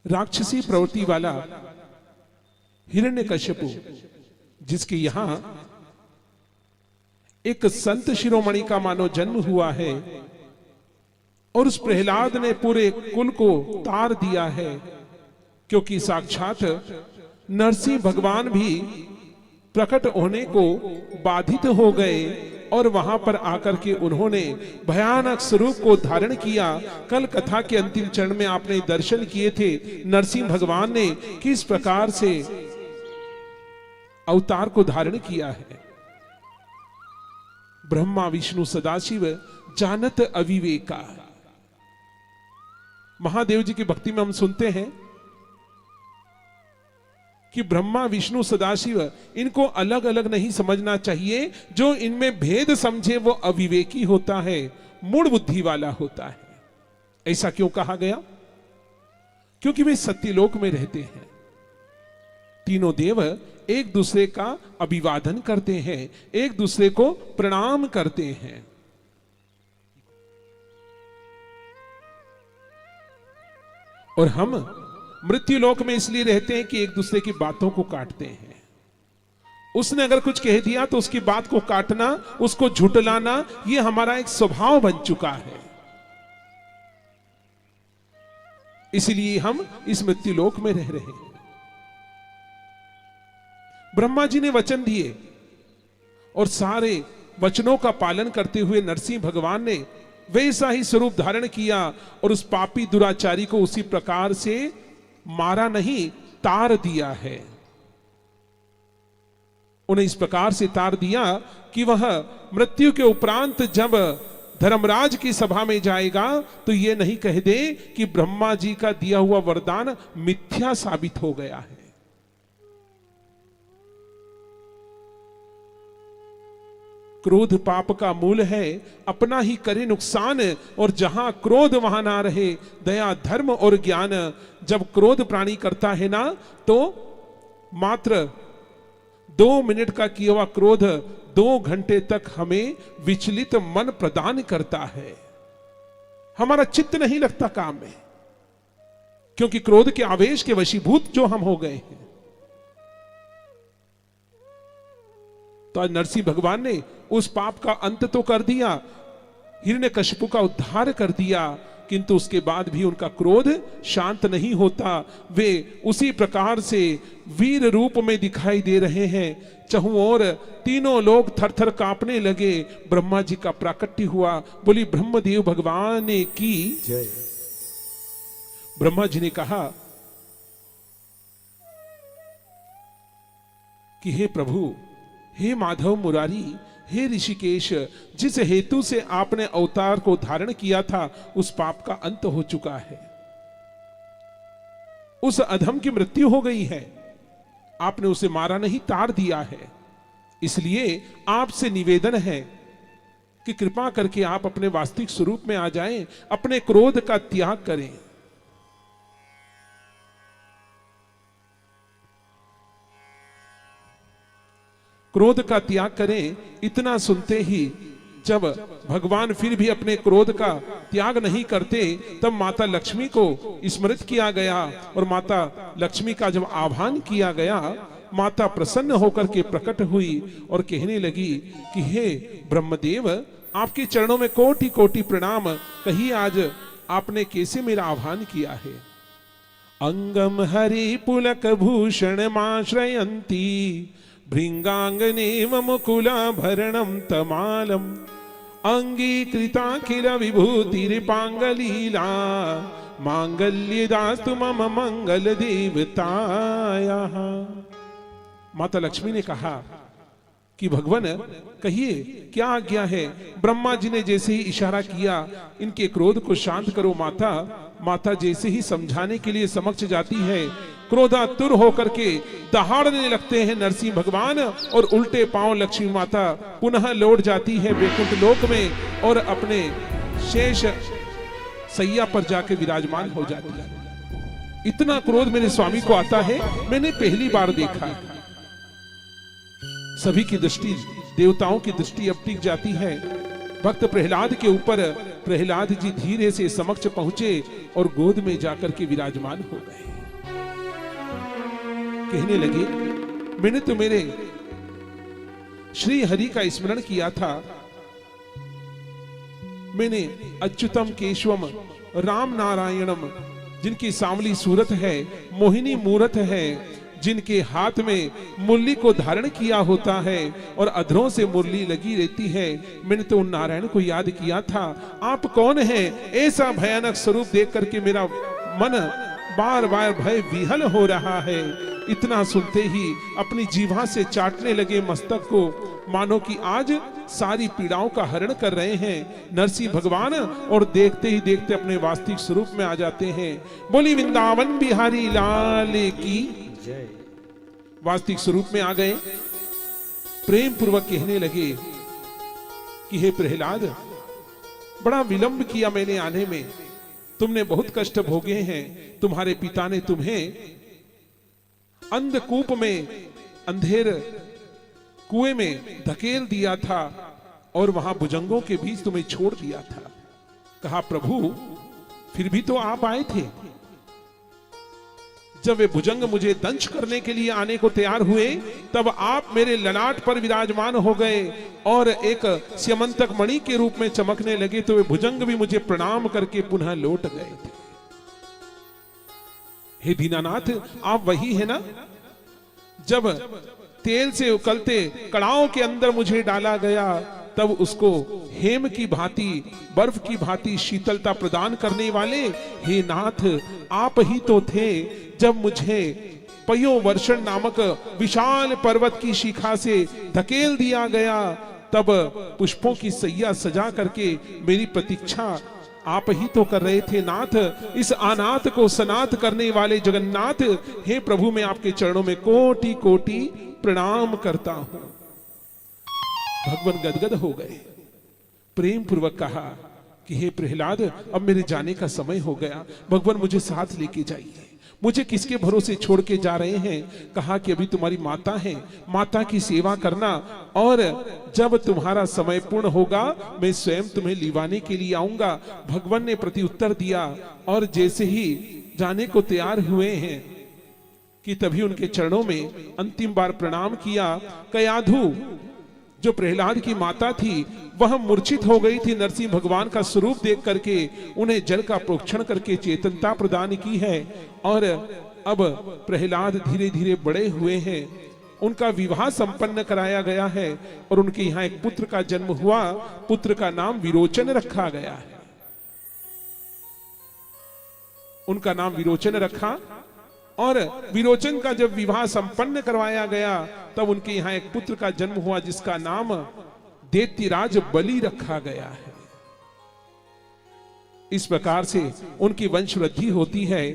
राक्षसी प्रवृत्ति वाला हिरण्यकश्यपु, जिसके यहां एक संत शिरोमणि का मानो जन्म हुआ है, और उस प्रहलाद ने पूरे कुल को तार दिया है, क्योंकि साक्षात नरसिंह भगवान भी प्रकट होने को बाधित हो गए और वहां पर आकर के उन्होंने भयानक स्वरूप को धारण किया। कल कथा के अंतिम चरण में आपने दर्शन किए थे, नरसिंह भगवान ने किस प्रकार से अवतार को धारण किया है। ब्रह्मा विष्णु सदाशिव जानत अविवेका। महादेव जी की भक्ति में हम सुनते हैं कि ब्रह्मा विष्णु सदाशिव, इनको अलग अलग नहीं समझना चाहिए। जो इनमें भेद समझे वो अविवेकी होता है, मूढ़ बुद्धि वाला होता है। ऐसा क्यों कहा गया? क्योंकि वे सत्यलोक में रहते हैं। तीनों देव एक दूसरे का अभिवादन करते हैं, एक दूसरे को प्रणाम करते हैं। और हम मृत्युलोक में इसलिए रहते हैं कि एक दूसरे की बातों को काटते हैं। उसने अगर कुछ कह दिया तो उसकी बात को काटना, उसको झुठलाना, यह हमारा एक स्वभाव बन चुका है। इसलिए हम इस मृत्युलोक में रह रहे हैं। ब्रह्मा जी ने वचन दिए और सारे वचनों का पालन करते हुए नरसिंह भगवान ने वैसा ही स्वरूप धारण किया और उस पापी दुराचारी को उसी प्रकार से मारा नहीं, तार दिया है। उन्हें इस प्रकार से तार दिया कि वह मृत्यु के उपरांत जब धर्मराज की सभा में जाएगा तो यह नहीं कह दे कि ब्रह्मा जी का दिया हुआ वरदान मिथ्या साबित हो गया है। क्रोध पाप का मूल है, अपना ही करे नुकसान, और जहां क्रोध वहां ना रहे दया धर्म और ज्ञान। जब क्रोध प्राणी करता है ना तो मात्र 2 मिनट का किया हुआ क्रोध 2 घंटे तक हमें विचलित मन प्रदान करता है। हमारा चित्त नहीं लगता काम में, क्योंकि क्रोध के आवेश के वशीभूत जो हम हो गए हैं। तो आज नरसिंह भगवान ने उस पाप का अंत तो कर दिया, हिरण्यकश्यपु का उद्धार कर दिया, किंतु उसके बाद भी उनका क्रोध शांत नहीं होता। वे उसी प्रकार से वीर रूप में दिखाई दे रहे हैं। चहुं ओर तीनों लोग थर थर कांपने लगे। ब्रह्मा जी का प्राकट्य हुआ। बोली ब्रह्मदेव भगवान की जय। ब्रह्मा जी ने कहा कि हे प्रभु, हे माधव मुरारी, हे ऋषिकेश, जिस हेतु से आपने अवतार को धारण किया था उस पाप का अंत हो चुका है। उस अधम की मृत्यु हो गई है। आपने उसे मारा नहीं, तार दिया है। इसलिए आपसे निवेदन है कि कृपा करके आप अपने वास्तविक स्वरूप में आ जाएं, अपने क्रोध का त्याग करें। क्रोध का त्याग करें। इतना सुनते ही जब भगवान फिर भी अपने क्रोध का त्याग नहीं करते, तब माता लक्ष्मी को स्मृत किया गया और माता लक्ष्मी का जब आह्वान किया गया, माता प्रसन्न होकर के प्रकट हुई और कहने लगी कि हे ब्रह्मदेव, आपके चरणों में कोटि कोटि प्रणाम। कहिए आज आपने कैसे मेरा आह्वान किया है। अंगम हरि पुलक भूषण माश्रयंती भृंगांगनेव मुकुलाभरणं तमालम् अंगीकृताखिल विभूतिरिपांगलीला मांगल्यदास्तु मम मंगल देवतायाः। माता लक्ष्मी ने कहा कि भगवान कहिए क्या आज्ञा है। ब्रह्मा जी ने जैसे ही इशारा किया, इनके क्रोध को शांत करो माता। माता जैसे ही समझाने के लिए समक्ष जाती है, क्रोधातुर होकर के दहाड़ने लगते हैं नरसिंह भगवान और उल्टे पांव लक्ष्मी माता पुनः लौट जाती है वैकुंठ लोक में और अपने शेष सैया पर जाके विराजमान हो जाती है। इतना क्रोध मेरे स्वामी को आता है, मैंने पहली बार देखा। सभी की दृष्टि, देवताओं की दृष्टि अब टिक जाती है भक्त प्रहलाद के ऊपर प्रहलाद जी धीरे से समक्ष पहुंचे और गोद में जाकर के विराजमान हो गए। कहने लगे, मैंने तो मेरे श्री हरि का स्मरण किया था, मैंने अच्युतम केशवम राम नारायणम, जिनकी सांवली सूरत है, मोहिनी मूरत है, जिनके हाथ में मुरली को धारण किया होता है और अधरों से मुरली लगी रहती है, मैंने तो उन नारायण को याद किया था। आप कौन हैं? ऐसा भयानक स्वरूप देख करके मेरा मन बार बार भय विहल हो रहा है। इतना सुनते ही अपनी जीवा से चाटने लगे मस्तक को, मानो कि आज सारी पीड़ाओं का हरण कर रहे हैं नरसिंह भगवान, और देखते ही देखते अपने वास्तविक स्वरूप में आ जाते हैं। बोली वृंदावन बिहारी लाल की जय। वास्तविक स्वरूप में आ गए। प्रेम पूर्वक कहने लगे कि हे प्रहलाद, बड़ा विलंब किया मैंने आने में, तुमने बहुत कष्ट भोगे हैं। तुम्हारे पिता ने तुम्हें अंधकूप में, अंधेर कुएं में धकेल दिया था और वहां भुजंगों के बीच तुम्हें छोड़ दिया था। कहा, प्रभु फिर भी तो आप आए थे। जब वे भुजंग मुझे दंश करने के लिए आने को तैयार हुए, तब आप मेरे ललाट पर विराजमान हो गए और एक स्यमंतक मणि के रूप में चमकने लगे, तो वे भुजंग भी मुझे प्रणाम करके पुनः लौट गए थे। हे दीनानाथ, आप वही है ना, जब तेल से उकलते कड़ाओं के अंदर मुझे डाला गया, तब उसको हेम की भांति, बर्फ की भांति शीतलता प्रदान करने वाले हे नाथ, आप ही तो थे। जब मुझे पयो वर्षण नामक विशाल पर्वत की शिखा से धकेल दिया गया, तब पुष्पों की सैया सजा करके मेरी प्रतीक्षा आप ही तो कर रहे थे नाथ। इस अनाथ को सनाथ करने वाले जगन्नाथ, हे प्रभु, मैं आपके चरणों में कोटि कोटि प्रणाम करता हूं। भगवान गदगद हो गए। प्रेम पूर्वक कहा कि हे प्रहलाद, अब मेरे जाने का समय हो गया, भगवान मुझे साथ लेके जाइए। मुझे किसके भरोसे छोड़ के जा रहे हैं? कहा कि अभी तुम्हारी माता है, माता की सेवा करना, और जब तुम्हारा समय पूर्ण होगा मैं स्वयं तुम्हें लिवाने के लिए आऊंगा। भगवान ने प्रति उत्तर दिया, और जैसे ही जाने को तैयार हुए हैं कि तभी उनके चरणों में अंतिम बार प्रणाम किया। कयाधु, जो प्रहलाद की माता थी, वह मूर्छित हो गई थी। नरसिंह भगवान का स्वरूप देख करके उन्हें जल का प्रोक्षण करके चेतनता प्रदान की है, और अब प्रहलाद धीरे धीरे बड़े हुए हैं। उनका विवाह संपन्न कराया गया है और उनके यहाँ एक पुत्र का जन्म हुआ। पुत्र का नाम विरोचन रखा गया है। उनका नाम विरोचन रखा, और विरोचन का जब विवाह संपन्न करवाया गया, तब उनके यहाँ एक पुत्र का जन्म हुआ जिसका नाम दैत्यराज बलि रखा गया है। इस प्रकार से उनकी वंश वृद्धि होती है।